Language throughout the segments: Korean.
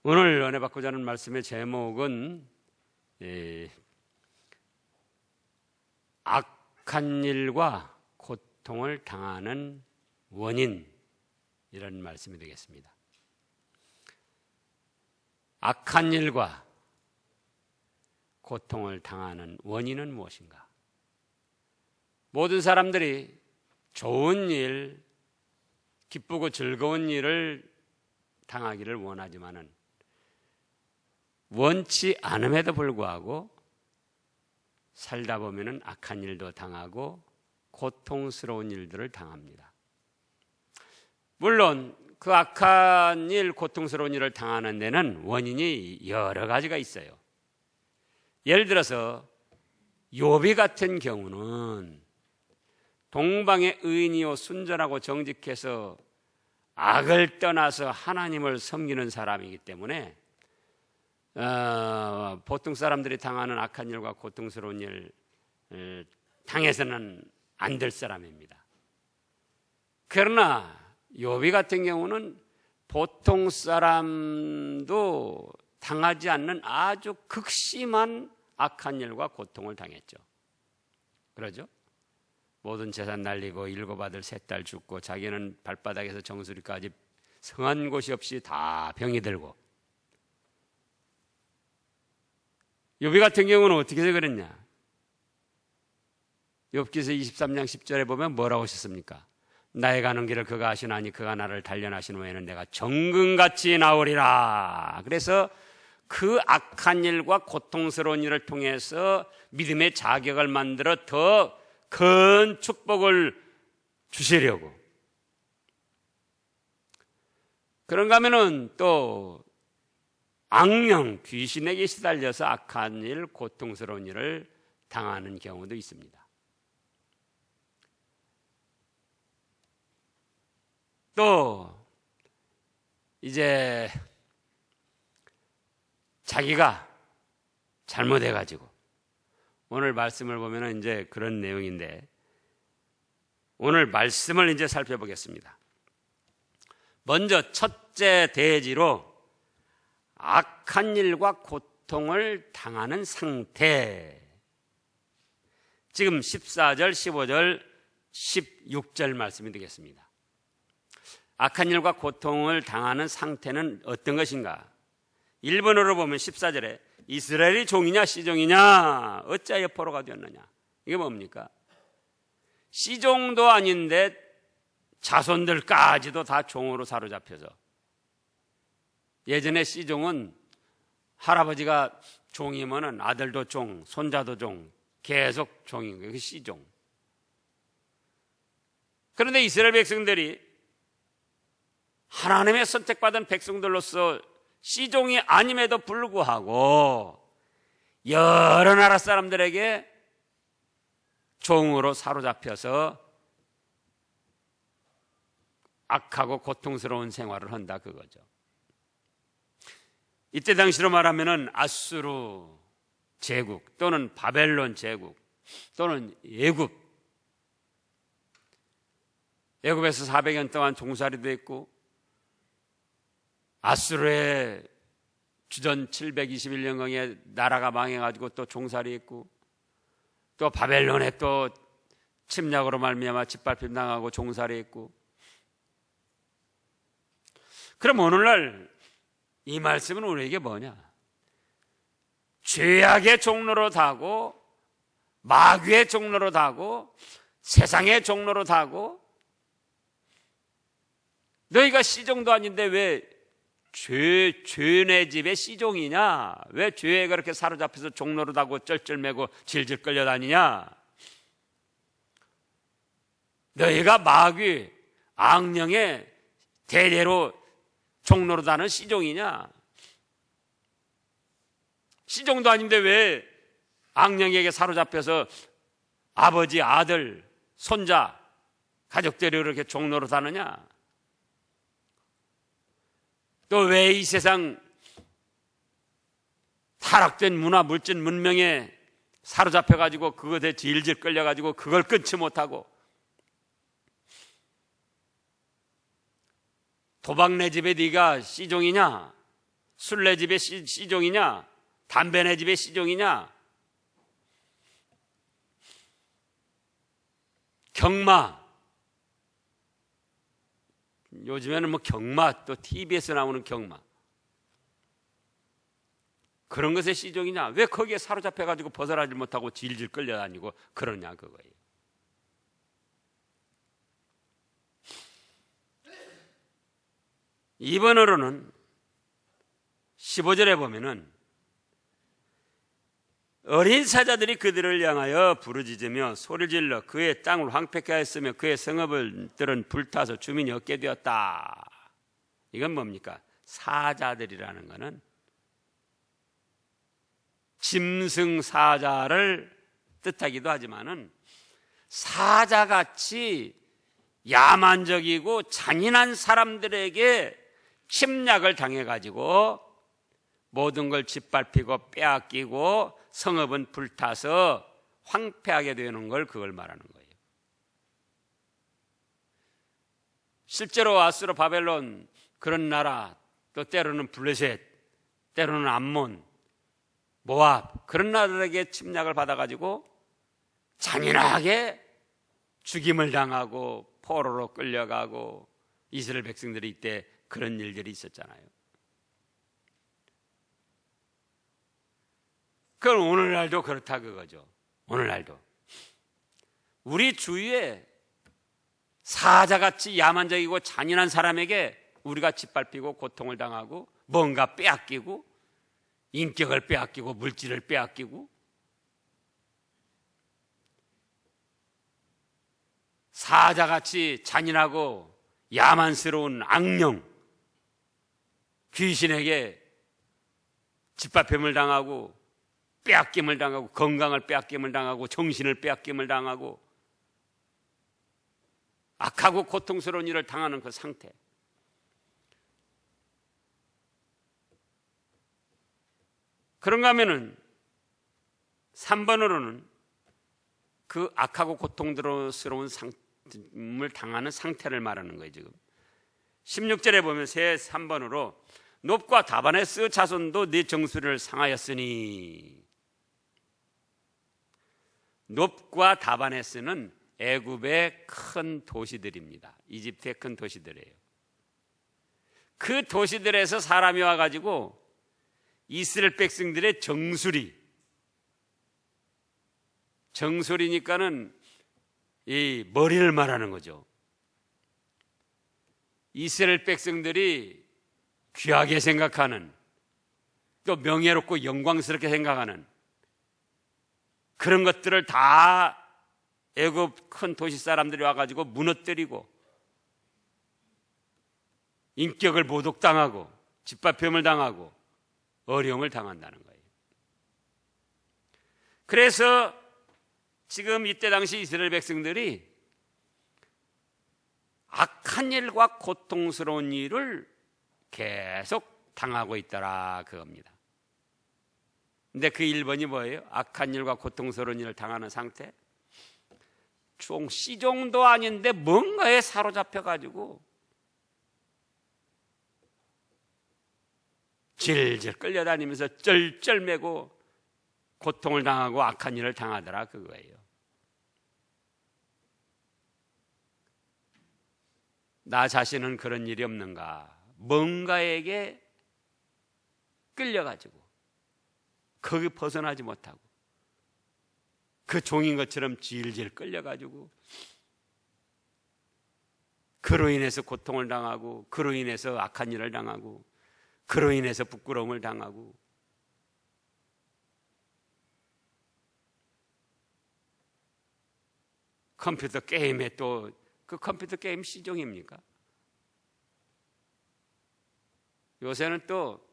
오늘 은혜 받고자 하는 말씀의 제목은 악한 일과 고통을 당하는 원인, 이런 말씀이 되겠습니다. 악한 일과 고통을 당하는 원인은 무엇인가? 모든 사람들이 좋은 일, 기쁘고 즐거운 일을 당하기를 원하지만은 원치 않음에도 불구하고 살다 보면은 악한 일도 당하고 고통스러운 일들을 당합니다. 물론 그 악한 일, 고통스러운 일을 당하는 데는 원인이 여러 가지가 있어요. 예를 들어서 욥이 같은 경우는 동방의 의인이요 순전하고 정직해서 악을 떠나서 하나님을 섬기는 사람이기 때문에 보통 사람들이 당하는 악한 일과 고통스러운 일 당해서는 안 될 사람입니다. 그러나 욥이 같은 경우는 보통 사람도 당하지 않는 아주 극심한 악한 일과 고통을 당했죠. 그러죠? 모든 재산 날리고 일곱 아들 셋 딸 죽고 자기는 발바닥에서 정수리까지 성한 곳이 없이 다 병이 들고. 욥이 같은 경우는 어떻게 해서 그랬냐? 욥기서 23장 10절에 보면 뭐라고 하셨습니까? 나의 가는 길을 그가 아시나니 그가 나를 단련하신 후에는 내가 정금같이 나오리라. 그래서 그 악한 일과 고통스러운 일을 통해서 믿음의 자격을 만들어 더 큰 축복을 주시려고. 그런가 하면은 또 악령, 귀신에게 시달려서 악한 일, 고통스러운 일을 당하는 경우도 있습니다. 또 이제 자기가 잘못해가지고, 오늘 말씀을 보면은 이제 그런 내용인데, 오늘 말씀을 이제 살펴보겠습니다. 먼저 첫째 대지로 악한 일과 고통을 당하는 상태. 지금 14절, 15절, 16절 말씀이 되겠습니다. 악한 일과 고통을 당하는 상태는 어떤 것인가? 일본어로 보면 14절에 이스라엘이 종이냐 시종이냐 어찌하여 포로가 되었느냐. 이게 뭡니까? 시종도 아닌데 자손들까지도 다 종으로 사로잡혀서, 예전에 시종은 할아버지가 종이면은 아들도 종, 손자도 종, 계속 종인 거예요. 그게 시종. 그런데 이스라엘 백성들이 하나님의 선택받은 백성들로서 시종이 아님에도 불구하고 여러 나라 사람들에게 종으로 사로잡혀서 악하고 고통스러운 생활을 한다, 그거죠. 이때 당시로 말하면은 아수르 제국 또는 바벨론 제국 또는 애굽에서 400년 동안 종살이도 했고, 아수르의 주전 721년경에 나라가 망해가지고 또 종살이했고, 또 바벨론에 또 침략으로 말미암아 짓밟힘 당하고 종살이했고. 그럼 오늘날 이 말씀은 우리에게 뭐냐? 죄악의 종로로 타고, 마귀의 종로로 타고, 세상의 종로로 타고, 너희가 시종도 아닌데 왜 죄네 집의 시종이냐? 왜 죄에 그렇게 사로잡혀서 종로로 타고 쩔쩔매고 질질 끌려다니냐? 너희가 마귀, 악령의 대대로 종로로 다는 시종이냐? 시종도 아닌데 왜 악령에게 사로잡혀서 아버지, 아들, 손자, 가족들이 그렇게 종로로 다느냐? 또 왜 이 세상 타락된 문화, 물질, 문명에 사로잡혀가지고 그것에 질질 끌려가지고 그걸 끊지 못하고 도박 내 집에 네가 시종이냐? 술래 집의 시종이냐? 담배네 집의 시종이냐? 경마. 요즘에는 뭐 경마, 또 TV에서 나오는 경마. 그런 것의 시종이냐? 왜 거기에 사로잡혀가지고 벗어나지 못하고 질질 끌려다니고 그러냐, 그거예요. 이번으로는 15절에 보면은 어린 사자들이 그들을 향하여 부르짖으며 소리를 질러 그의 땅을 황폐케 하였으며 그의 성읍들은 불타서 주민이 없게 되었다. 이건 뭡니까? 사자들이라는 것은 짐승 사자를 뜻하기도 하지만은 사자같이 야만적이고 잔인한 사람들에게 침략을 당해가지고 모든 걸 짓밟히고 빼앗기고 성읍은 불타서 황폐하게 되는 걸 그걸 말하는 거예요. 실제로 아수르 바벨론 그런 나라, 또 때로는 블레셋, 때로는 암몬, 모압 그런 나라들에게 침략을 받아가지고 잔인하게 죽임을 당하고 포로로 끌려가고 이스라엘 백성들이 이때 그런 일들이 있었잖아요. 그건 오늘날도 그렇다 그거죠. 오늘날도 우리 주위에 사자같이 야만적이고 잔인한 사람에게 우리가 짓밟히고 고통을 당하고 뭔가 빼앗기고 인격을 빼앗기고 물질을 빼앗기고 사자같이 잔인하고 야만스러운 악령 귀신에게 짓밟힘을 당하고 빼앗김을 당하고 건강을 빼앗김을 당하고 정신을 빼앗김을 당하고 악하고 고통스러운 일을 당하는 그 상태. 그런가 하면은 3번으로는 그 악하고 고통스러운 상을 당하는 상태를 말하는 거예요. 지금 16절에 보면 새 3번으로 놉과 다바네스 자손도 네 정수리를 상하였으니. 놉과 다바네스는 애굽의 큰 도시들입니다. 이집트의 큰 도시들이에요. 그 도시들에서 사람이 와가지고 이스라엘 백성들의 정수리니까는 이 머리를 말하는 거죠. 이스라엘 백성들이 귀하게 생각하는, 또 명예롭고 영광스럽게 생각하는 그런 것들을 다 애굽 큰 도시 사람들이 와가지고 무너뜨리고 인격을 모독당하고 짓밟힘을 당하고 어려움을 당한다는 거예요. 그래서 지금 이때 당시 이스라엘 백성들이 악한 일과 고통스러운 일을 계속 당하고 있더라 그겁니다. 근데 그 1번이 뭐예요? 악한 일과 고통스러운 일을 당하는 상태. 시종도 아닌데 뭔가에 사로잡혀가지고 질질 끌려다니면서 쩔쩔매고 고통을 당하고 악한 일을 당하더라 그거예요. 나 자신은 그런 일이 없는가? 뭔가에게 끌려가지고 거기 벗어나지 못하고 그 종인 것처럼 질질 끌려가지고 그로 인해서 고통을 당하고 그로 인해서 악한 일을 당하고 그로 인해서 부끄러움을 당하고 컴퓨터 게임에 또 그 컴퓨터 게임 시종입니까? 요새는 또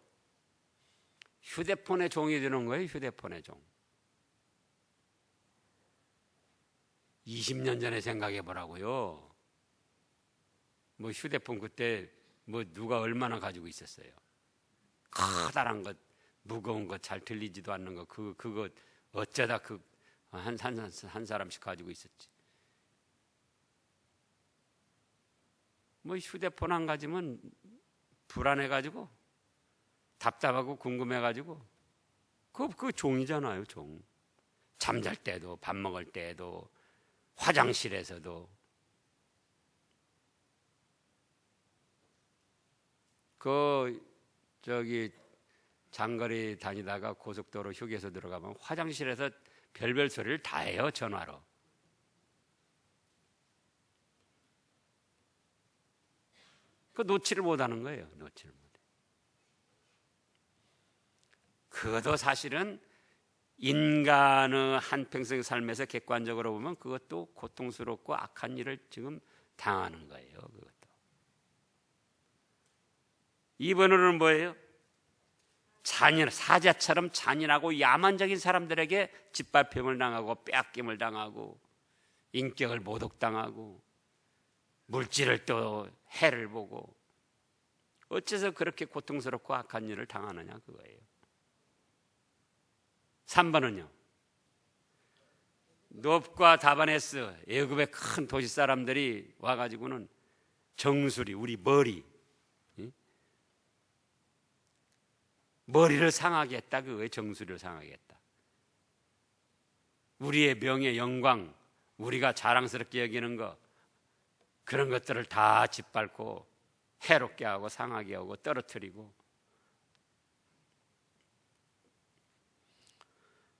휴대폰의 종이 되는 거예요. 휴대폰의 종. 20년 전에 생각해 보라고요. 뭐 휴대폰 그때 뭐 누가 얼마나 가지고 있었어요. 커다란 것, 무거운 것, 잘 들리지도 않는 것, 그거 어쩌다 한 사람씩 가지고 있었지. 뭐 휴대폰 안 가지면 불안해가지고 답답하고 궁금해가지고 그 종이잖아요, 종. 잠잘 때도, 밥 먹을 때도, 화장실에서도. 장거리 다니다가 고속도로 휴게소 들어가면 화장실에서 별별 소리를 다 해요, 전화로. 놓지를 못하는 거예요. 놓지를 못해. 그것도 사실은 인간의 한평생 삶에서 객관적으로 보면 그것도 고통스럽고 악한 일을 지금 당하는 거예요. 그것도. 2번으로는 뭐예요? 사자처럼 잔인하고 야만적인 사람들에게 짓밟힘을 당하고 빼앗김을 당하고 인격을 모독당하고 물질을 또 해를 보고 어째서 그렇게 고통스럽고 악한 일을 당하느냐 그거예요. 3번은요. 놉과 다바네스 애굽의 큰 도시 사람들이 와가지고는 정수리 우리 머리를 상하게 했다. 그거에 정수리를 상하게 했다. 우리의 명예, 영광, 우리가 자랑스럽게 여기는 것 그런 것들을 다 짓밟고 해롭게 하고 상하게 하고 떨어뜨리고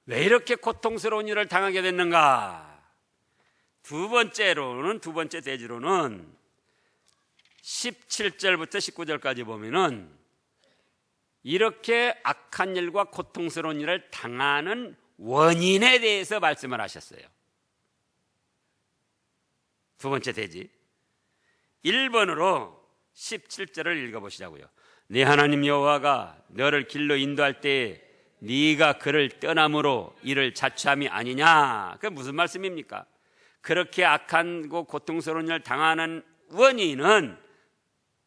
왜 이렇게 고통스러운 일을 당하게 됐는가? 두 번째 대지로는 17절부터 19절까지 보면은 이렇게 악한 일과 고통스러운 일을 당하는 원인에 대해서 말씀을 하셨어요. 두 번째 대지 1번으로 17절을 읽어보시자고요. 네 하나님 여호와가 너를 길로 인도할 때에 네가 그를 떠남으로 이를 자초함이 아니냐. 그게 무슨 말씀입니까? 그렇게 악한고 고통스러운 일을 당하는 원인은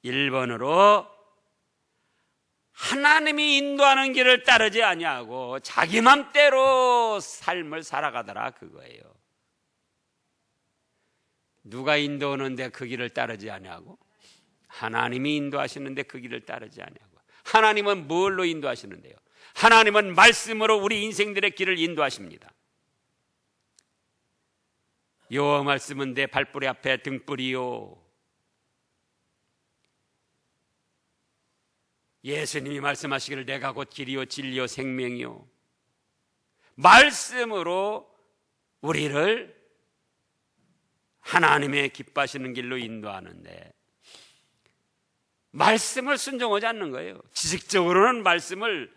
1번으로 하나님이 인도하는 길을 따르지 아니하고 자기 맘대로 삶을 살아가더라 그거예요. 누가 인도하는데 그 길을 따르지 아니하고? 하나님이 인도하시는데 그 길을 따르지 아니하고. 하나님은 뭘로 인도하시는데요? 하나님은 말씀으로 우리 인생들의 길을 인도하십니다. 여호와 말씀은 내 발뿌리 앞에 등불이요. 예수님이 말씀하시기를 내가 곧 길이요 진리요 생명이요. 말씀으로 우리를 하나님의 기뻐하시는 길로 인도하는데 말씀을 순종하지 않는 거예요. 지식적으로는 말씀을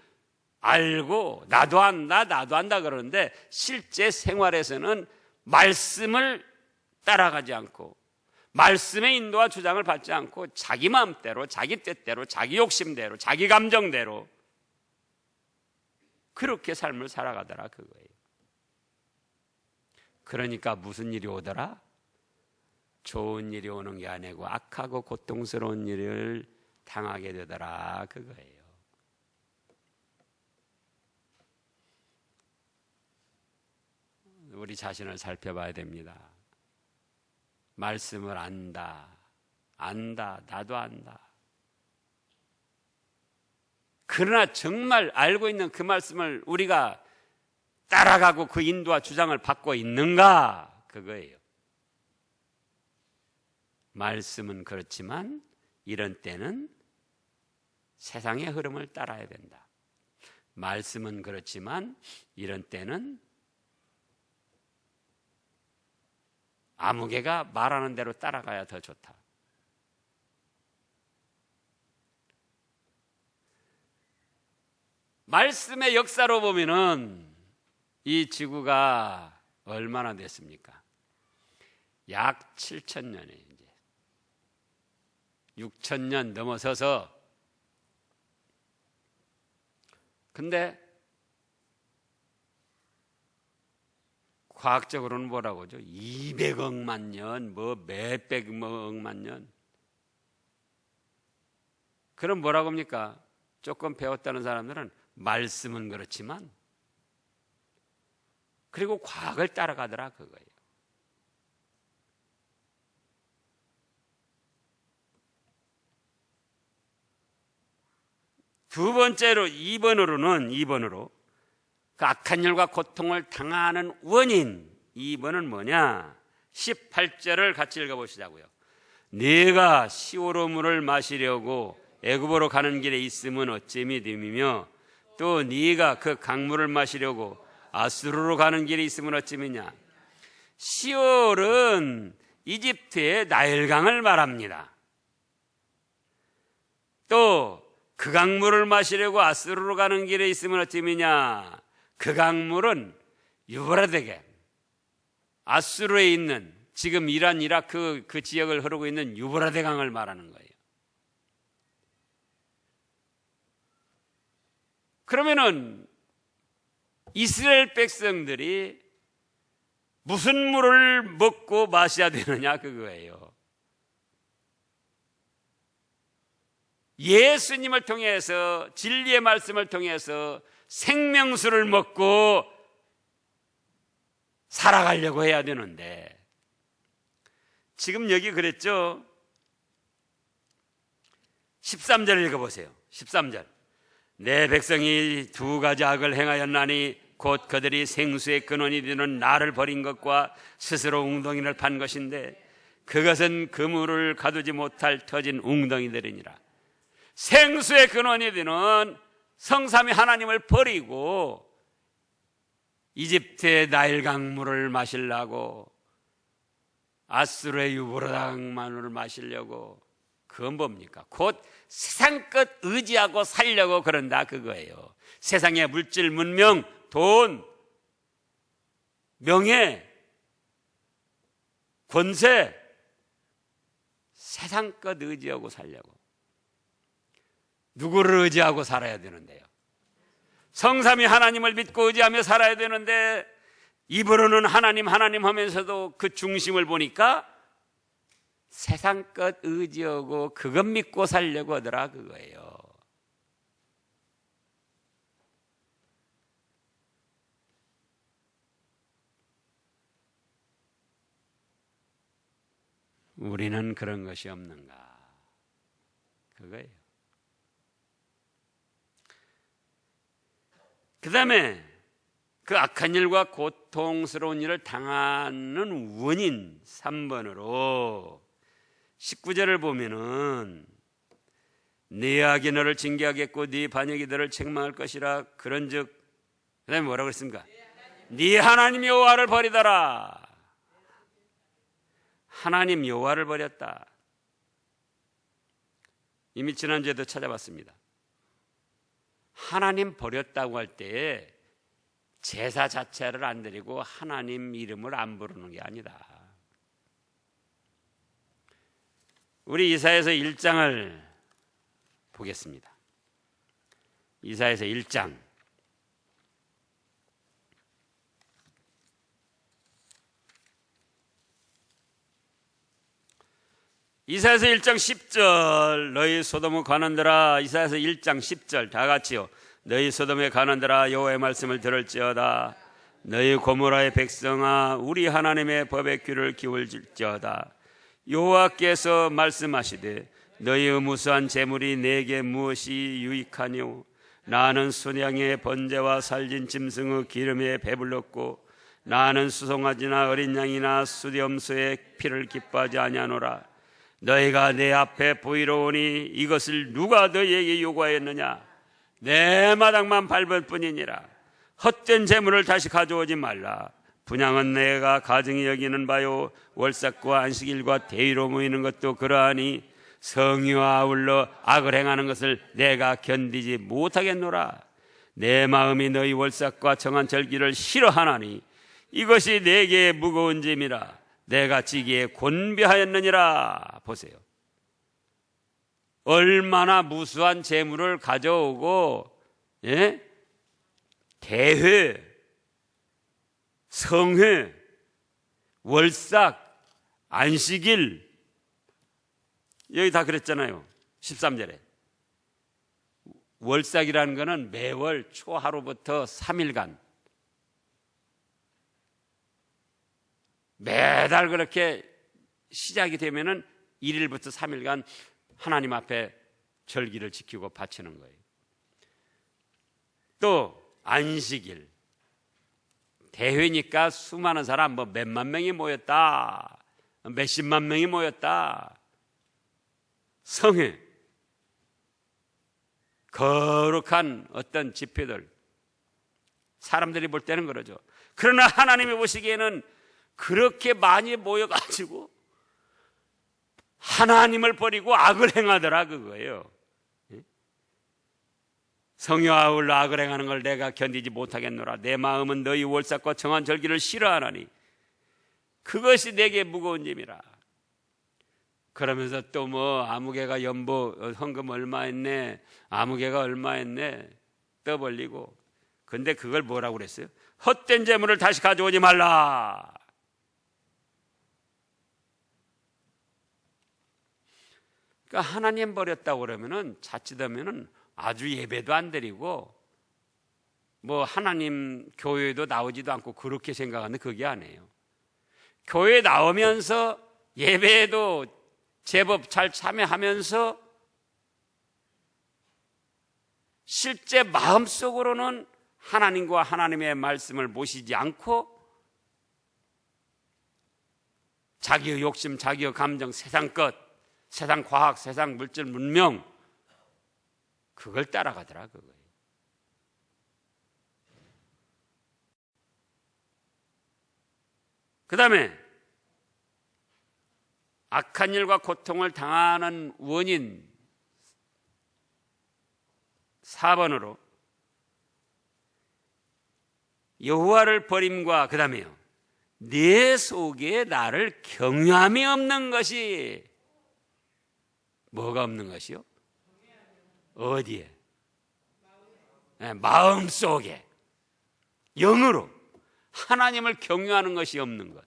알고 나도 안다 그러는데 실제 생활에서는 말씀을 따라가지 않고 말씀의 인도와 주장을 받지 않고 자기 마음대로 자기 뜻대로 자기 욕심대로 자기 감정대로 그렇게 삶을 살아가더라 그거예요. 그러니까 무슨 일이 오더라? 좋은 일이 오는 게 아니고 악하고 고통스러운 일을 당하게 되더라 그거예요. 우리 자신을 살펴봐야 됩니다. 말씀을 안다, 나도 안다. 그러나 정말 알고 있는 그 말씀을 우리가 따라가고 그 인도와 주장을 받고 있는가? 그거예요. 말씀은 그렇지만 이런 때는 세상의 흐름을 따라야 된다. 말씀은 그렇지만 이런 때는 아무개가 말하는 대로 따라가야 더 좋다. 말씀의 역사로 보면은 이 지구가 얼마나 됐습니까? 약 7,000년에 이제 6,000년 넘어서서 근데 과학적으로는 뭐라고 하죠? 200억만 년, 몇백억만 년. 그럼 뭐라고 합니까? 조금 배웠다는 사람들은 말씀은 그렇지만 그리고 과학을 따라가더라 그거예요. 두 번째로 2번으로 그 악한 일과 고통을 당하는 원인 2번은 뭐냐? 18절을 같이 읽어보시자고요. 네가 시오로 물을 마시려고 애굽으로 가는 길에 있으면 어찌 믿음이며 또 네가 그 강물을 마시려고 아수르로 가는 길에 있으면 어찌 믿냐? 시올은 이집트의 나일강을 말합니다. 또 그 강물을 마시려고 아수르로 가는 길에 있으면 어찌 믿냐? 그 강물은 유브라데강, 아수르에 있는 지금 이란, 이라크 그 지역을 흐르고 있는 유브라데강을 말하는 거예요. 그러면은 이스라엘 백성들이 무슨 물을 먹고 마셔야 되느냐 그거예요. 예수님을 통해서, 진리의 말씀을 통해서 생명수를 먹고 살아가려고 해야 되는데, 지금 여기 그랬죠? 13절 읽어보세요. 13절. 내 백성이 두 가지 악을 행하였나니 곧 그들이 생수의 근원이 되는 나를 버린 것과 스스로 웅덩이를 판 것인데 그것은 그물을 가두지 못할 터진 웅덩이들이니라. 생수의 근원이 되는 성삼위 하나님을 버리고 이집트의 나일강 물을 마시려고, 아수르의 유브라데강만을 마시려고, 그건 뭡니까? 곧 세상 것 의지하고 살려고 그런다 그거예요. 세상의 물질, 문명, 돈, 명예, 권세, 세상 것 의지하고 살려고. 누구를 의지하고 살아야 되는데요? 성삼위 하나님을 믿고 의지하며 살아야 되는데 입으로는 하나님 하나님 하면서도 그 중심을 보니까 세상 것 의지하고 그것 믿고 살려고 하더라 그거예요. 우리는 그런 것이 없는가 그거예요. 그 다음에 그 악한 일과 고통스러운 일을 당하는 원인 3번으로 19절을 보면은 네 악이 너를 징계하겠고 네 반역이 너를 책망할 것이라. 그런즉 그 다음에 뭐라고 그랬습니까? 네 하나님 여호와를 버리더라. 하나님 여호와를 버렸다. 이미 지난주에도 찾아봤습니다. 하나님 버렸다고 할 때에 제사 자체를 안 드리고 하나님 이름을 안 부르는 게 아니다. 우리 이사야서 1장을 보겠습니다. 이사야서 1장. 이사야서 1장 10절. 너희 소돔에 관한들아. 이사야서 1장 10절 다 같이요. 너희 소돔에 관한들아 여호와의 말씀을 들을지어다. 너희 고모라의 백성아 우리 하나님의 법의 귀를 기울일지어다. 여호와께서 말씀하시되 너희의 무수한 재물이 내게 무엇이 유익하뇨? 나는 순양의 번제와 살진 짐승의 기름에 배불렀고 나는 수송아지나 어린 양이나 수염소의 피를 기뻐하지 아니하노라. 너희가 내 앞에 보이러 오니 이것을 누가 너희에게 요구하였느냐? 내 마당만 밟을 뿐이니라. 헛된 재물을 다시 가져오지 말라. 분향은 내가 가증히 여기는 바요 월삭과 안식일과 대의로 모이는 것도 그러하니 성의와 아울러 악을 행하는 것을 내가 견디지 못하겠노라. 내 마음이 너희 월삭과 정한 절기를 싫어하나니 이것이 내게 무거운 짐이라. 내가 지기에 곤비하였느니라. 보세요. 얼마나 무수한 재물을 가져오고 대회, 성회, 월삭, 안식일 여기 다 그랬잖아요. 13절에 월삭이라는 것은 매월 초하루부터 3일간 매달 그렇게 시작이 되면은 1일부터 3일간 하나님 앞에 절기를 지키고 바치는 거예요. 또 안식일, 대회니까 수많은 사람, 뭐 몇만 명이 모였다, 몇십만 명이 모였다. 성회, 거룩한 어떤 집회들, 사람들이 볼 때는 그러죠. 그러나 하나님이 보시기에는 그렇게 많이 모여가지고 하나님을 버리고 악을 행하더라, 그거예요. 성령아 아울러 악을 행하는 걸 내가 견디지 못하겠노라. 내 마음은 너희 월삭과 정한 절기를 싫어하나니 그것이 내게 무거운 짐이라. 그러면서 또 뭐 아무개가 연보 헌금 얼마 했네, 아무개가 얼마 했네 떠벌리고. 근데 그걸 뭐라고 그랬어요? 헛된 재물을 다시 가져오지 말라. 그러니까 하나님 버렸다고 그러면은 자칫하면은 아주 예배도 안 드리고 뭐 하나님 교회도 나오지도 않고 그렇게 생각하는데 그게 아니에요. 교회 나오면서 예배에도 제법 잘 참여하면서 실제 마음속으로는 하나님과 하나님의 말씀을 모시지 않고 자기의 욕심, 자기의 감정, 세상 것, 세상 과학, 세상 물질, 문명, 그걸 따라가더라, 그거예요. 그 다음에 악한 일과 고통을 당하는 원인 4번으로 여호와를 버림과 그 다음에요, 내 속에 나를 경외함이 없는 것이. 뭐가 없는 것이요? 어디에? 네, 마음 속에, 영으로 하나님을 경외하는 것이 없는 것.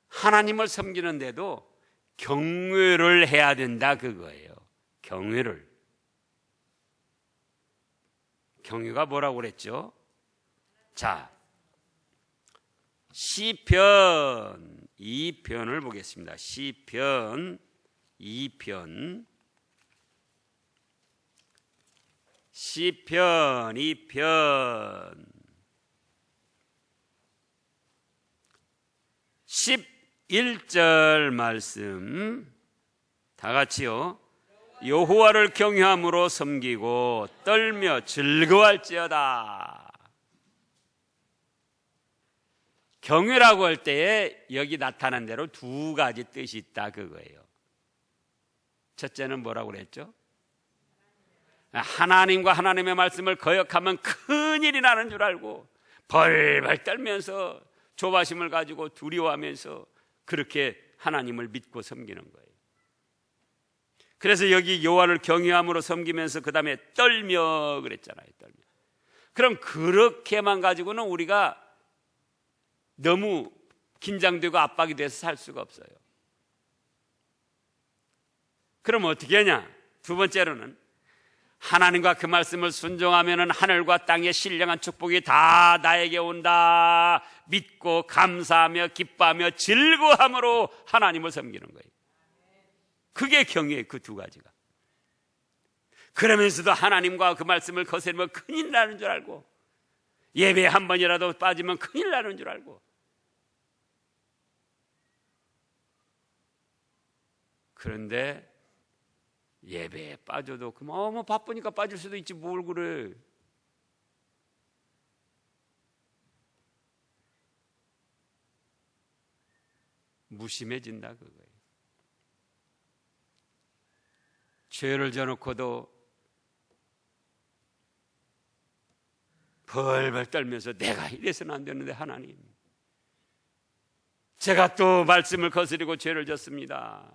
하나님을 섬기는데도 경외를 해야 된다, 그거예요. 경외를. 경외가 뭐라고 그랬죠? 자, 시편 2편을 보겠습니다. 시편 2편. 시편 2편 11절 말씀 다 같이요. 여호와를 경외함으로 섬기고 떨며 즐거워할지어다. 경외라고 할 때에 여기 나타난 대로 두 가지 뜻이 있다, 그거예요. 첫째는 뭐라고 그랬죠? 하나님과 하나님의 말씀을 거역하면 큰일이 나는 줄 알고 벌벌 떨면서 조바심을 가지고 두려워하면서 그렇게 하나님을 믿고 섬기는 거예요. 그래서 여기 여호와를 경외함으로 섬기면서 그 다음에 떨며 그랬잖아요. 떨며. 그럼 그렇게만 가지고는 우리가 너무 긴장되고 압박이 돼서 살 수가 없어요. 그럼 어떻게 하냐? 두 번째로는 하나님과 그 말씀을 순종하면 하늘과 땅의 신령한 축복이 다 나에게 온다. 믿고 감사하며 기뻐하며 즐거워함으로 하나님을 섬기는 거예요. 그게 경외예요, 그 두 가지가. 그러면서도 하나님과 그 말씀을 거스르면 큰일 나는 줄 알고, 예배에 한 번이라도 빠지면 큰일 나는 줄 알고, 그런데 예배에 빠져도 그만 바쁘니까 빠질 수도 있지 뭘 그래. 무심해진다, 그거예요. 죄를 져놓고도 벌벌 떨면서 내가 이래서는 안 되는데 하나님, 제가 또 말씀을 거스리고 죄를 졌습니다.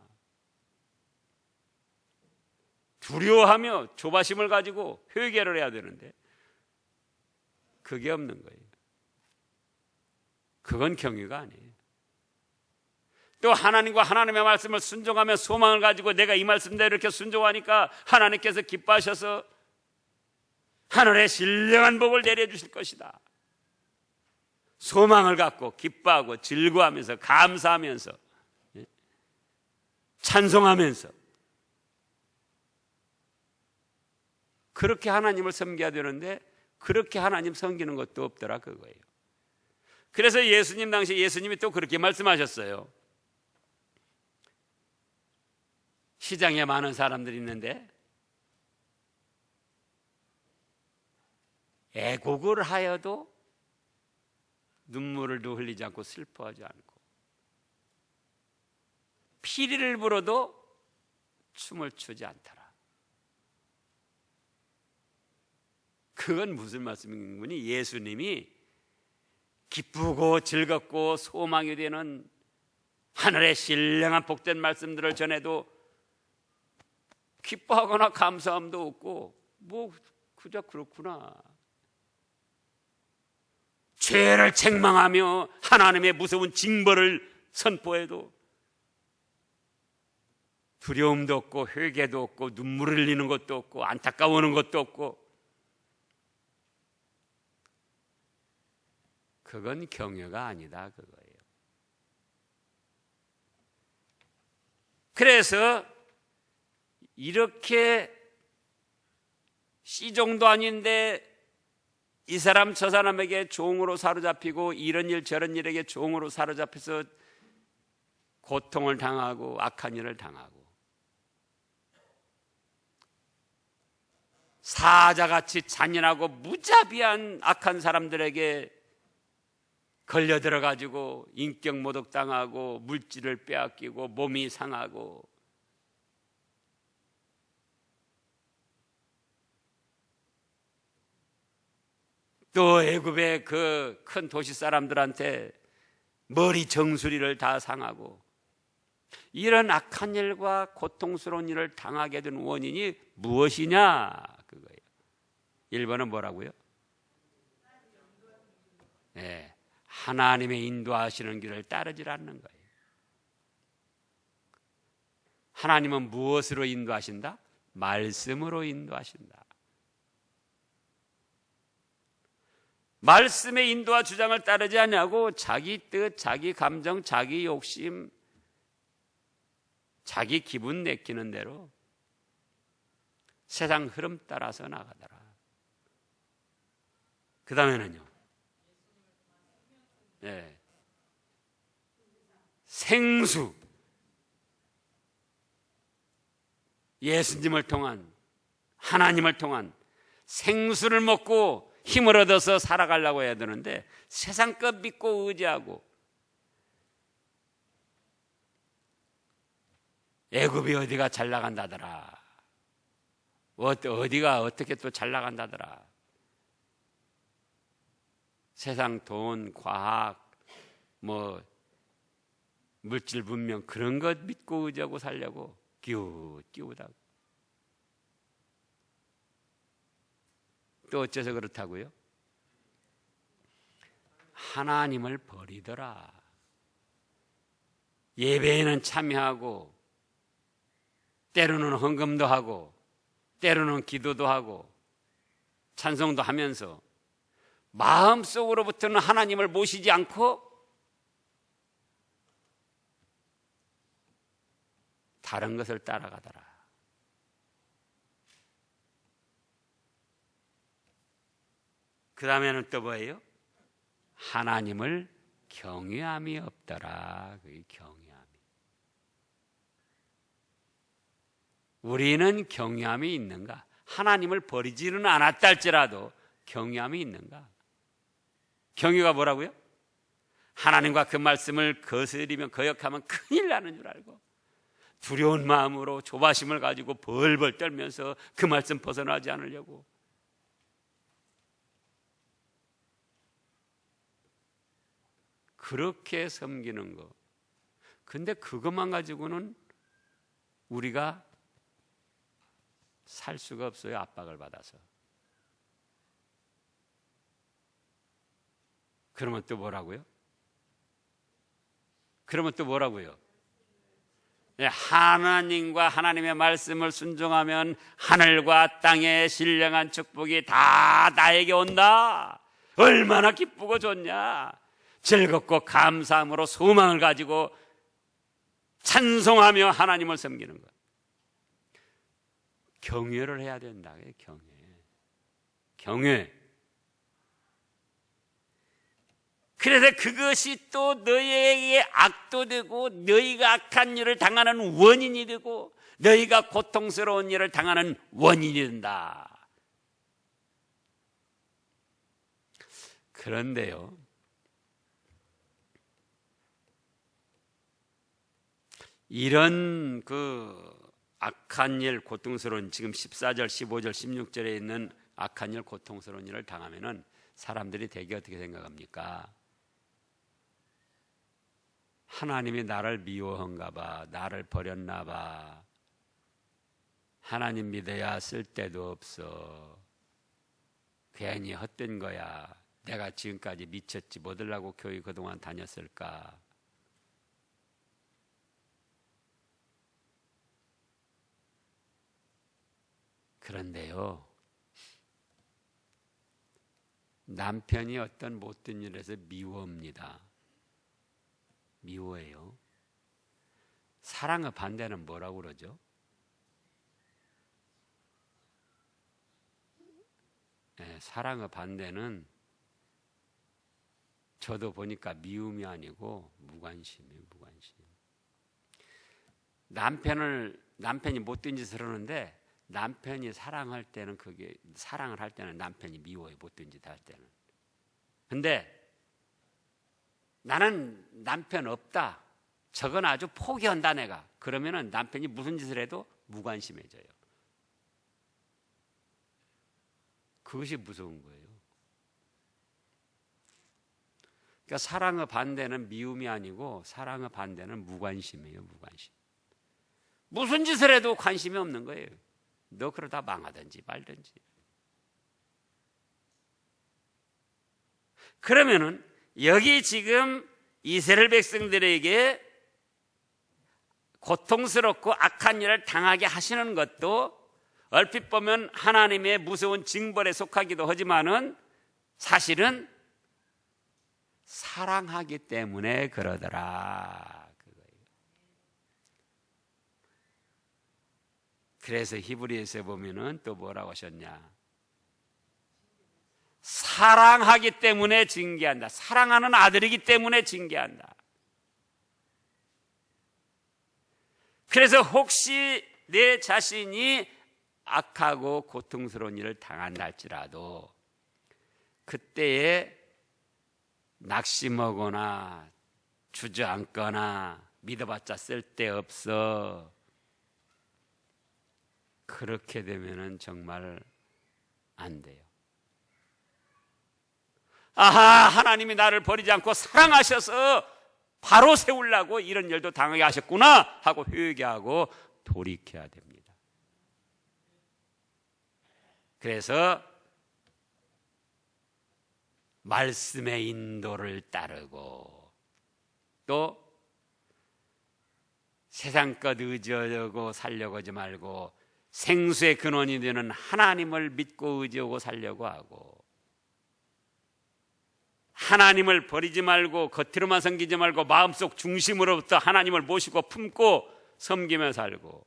두려워하며 조바심을 가지고 회개를 해야 되는데 그게 없는 거예요. 그건 경외가 아니에요. 또 하나님과 하나님의 말씀을 순종하며 소망을 가지고 내가 이 말씀대로 이렇게 순종하니까 하나님께서 기뻐하셔서 하늘의 신령한 복을 내려주실 것이다. 소망을 갖고 기뻐하고 즐거워하면서 감사하면서 찬송하면서 그렇게 하나님을 섬겨야 되는데 그렇게 하나님 섬기는 것도 없더라 그거예요. 그래서 예수님 당시에 예수님이 또 그렇게 말씀하셨어요. 시장에 많은 사람들이 있는데 애곡을 하여도 눈물을 흘리지 않고 슬퍼하지 않고 피리를 불어도 춤을 추지 않더라. 그건 무슨 말씀이니? 예수님이 기쁘고 즐겁고 소망이 되는 하늘의 신령한 복된 말씀들을 전해도 기뻐하거나 감사함도 없고 뭐 그저 그렇구나. 죄를 책망하며 하나님의 무서운 징벌을 선포해도 두려움도 없고 회개도 없고 눈물을 흘리는 것도 없고 안타까워하는 것도 없고 그건 경외가 아니다 그거예요. 그래서 이렇게 씨종도 아닌데 이 사람 저 사람에게 종으로 사로잡히고 이런 일 저런 일에게 종으로 사로잡혀서 고통을 당하고 악한 일을 당하고 사자같이 잔인하고 무자비한 악한 사람들에게 걸려들어가지고 인격 모독당하고 물질을 빼앗기고 몸이 상하고 또 애굽의 그 큰 도시 사람들한테 머리 정수리를 다 상하고 이런 악한 일과 고통스러운 일을 당하게 된 원인이 무엇이냐 그거예요. 1번은 뭐라고요? 네, 하나님의 인도하시는 길을 따르질 않는 거예요. 하나님은 무엇으로 인도하신다? 말씀으로 인도하신다. 말씀의 인도와 주장을 따르지 않냐고 자기 뜻, 자기 감정, 자기 욕심, 자기 기분 내키는 대로 세상 흐름 따라서 나가더라. 그 다음에는요, 네. 생수, 예수님을 통한 하나님을 통한 생수를 먹고 힘을 얻어서 살아가려고 해야 되는데 세상 것 믿고 의지하고 애굽이 어디가 잘 나간다더라. 어디가 어떻게 또 잘 나간다더라. 세상 돈, 과학, 뭐 물질 문명 그런 것 믿고 의지하고 살려고 끼우다고. 또 어째서 그렇다고요? 하나님을 버리더라. 예배에는 참여하고 때로는 헌금도 하고 때로는 기도도 하고 찬송도 하면서 마음속으로부터는 하나님을 모시지 않고 다른 것을 따라가더라. 그 다음에는 또 뭐예요? 하나님을 경외함이 없더라. 그게 경외함이. 우리는 경외함이 있는가? 하나님을 버리지는 않았다 할지라도 경외함이 있는가? 경외가 뭐라고요? 하나님과 그 말씀을 거스리면 거역하면 큰일 나는 줄 알고 두려운 마음으로 조바심을 가지고 벌벌 떨면서 그 말씀 벗어나지 않으려고 그렇게 섬기는 거. 근데 그것만 가지고는 우리가 살 수가 없어요. 압박을 받아서. 그러면 또 뭐라고요? 하나님과 하나님의 말씀을 순종하면 하늘과 땅의 신령한 축복이 다 나에게 온다. 얼마나 기쁘고 좋냐. 즐겁고 감사함으로 소망을 가지고 찬송하며 하나님을 섬기는 것. 경외를 해야 된다. 경외. 경외. 그래서 그것이 또 너희에게 악도 되고 너희가 악한 일을 당하는 원인이 되고 너희가 고통스러운 일을 당하는 원인이 된다. 그런데요, 이런 악한 일, 고통스러운, 지금 14절, 15절, 16절에 있는 악한 일, 고통스러운 일을 당하면은 사람들이 대개 어떻게 생각합니까? 하나님이 나를 미워한가 봐, 나를 버렸나 봐, 하나님 믿어야 쓸데도 없어, 괜히 헛된 거야, 내가 지금까지 미쳤지, 뭐 들라고 교회 그동안 다녔을까? 그런데요, 남편이 어떤 못된 일에서 미워합니다. 미워해요. 사랑의 반대는 뭐라고 그러죠? 네, 사랑의 반대는 저도 보니까 미움이 아니고 무관심이에요. 무관심. 남편이 못된 짓을 하는데 남편이 사랑을 할 때는 남편이 미워해, 못된 짓 할 때는. 근데 나는 남편 없다, 저건 아주 포기한다 내가, 그러면은 남편이 무슨 짓을 해도 무관심해져요. 그것이 무서운 거예요. 그러니까 사랑의 반대는 미움이 아니고 사랑의 반대는 무관심이에요. 무관심. 무슨 짓을 해도 관심이 없는 거예요. 너 그러다 망하든지 말든지. 그러면은 여기 지금 이스라엘 백성들에게 고통스럽고 악한 일을 당하게 하시는 것도 얼핏 보면 하나님의 무서운 징벌에 속하기도 하지만은 사실은 사랑하기 때문에 그러더라. 그거예요. 그래서 히브리서에 보면은 또 뭐라고 하셨냐? 사랑하기 때문에 징계한다. 사랑하는 아들이기 때문에 징계한다. 그래서 혹시 내 자신이 악하고 고통스러운 일을 당한다 할지라도 그때에 낙심하거나 주저앉거나 믿어봤자 쓸데없어, 그렇게 되면은 정말 안 돼요. 아하, 하나님이 나를 버리지 않고 사랑하셔서 바로 세우려고 이런 일도 당하게 하셨구나 하고 회개하고 돌이켜야 됩니다. 그래서 말씀의 인도를 따르고 또 세상 것 의지하고 살려고 하지 말고 생수의 근원이 되는 하나님을 믿고 의지하고 살려고 하고, 하나님을 버리지 말고 겉으로만 섬기지 말고 마음속 중심으로부터 하나님을 모시고 품고 섬기며 살고,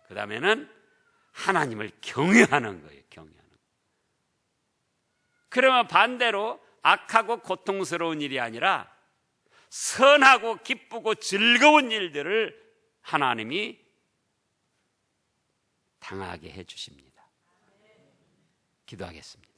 그 다음에는 하나님을 경외하는 거예요. 경외하는 거예요. 그러면 반대로 악하고 고통스러운 일이 아니라 선하고 기쁘고 즐거운 일들을 하나님이 당하게 해 주십니다. 기도하겠습니다.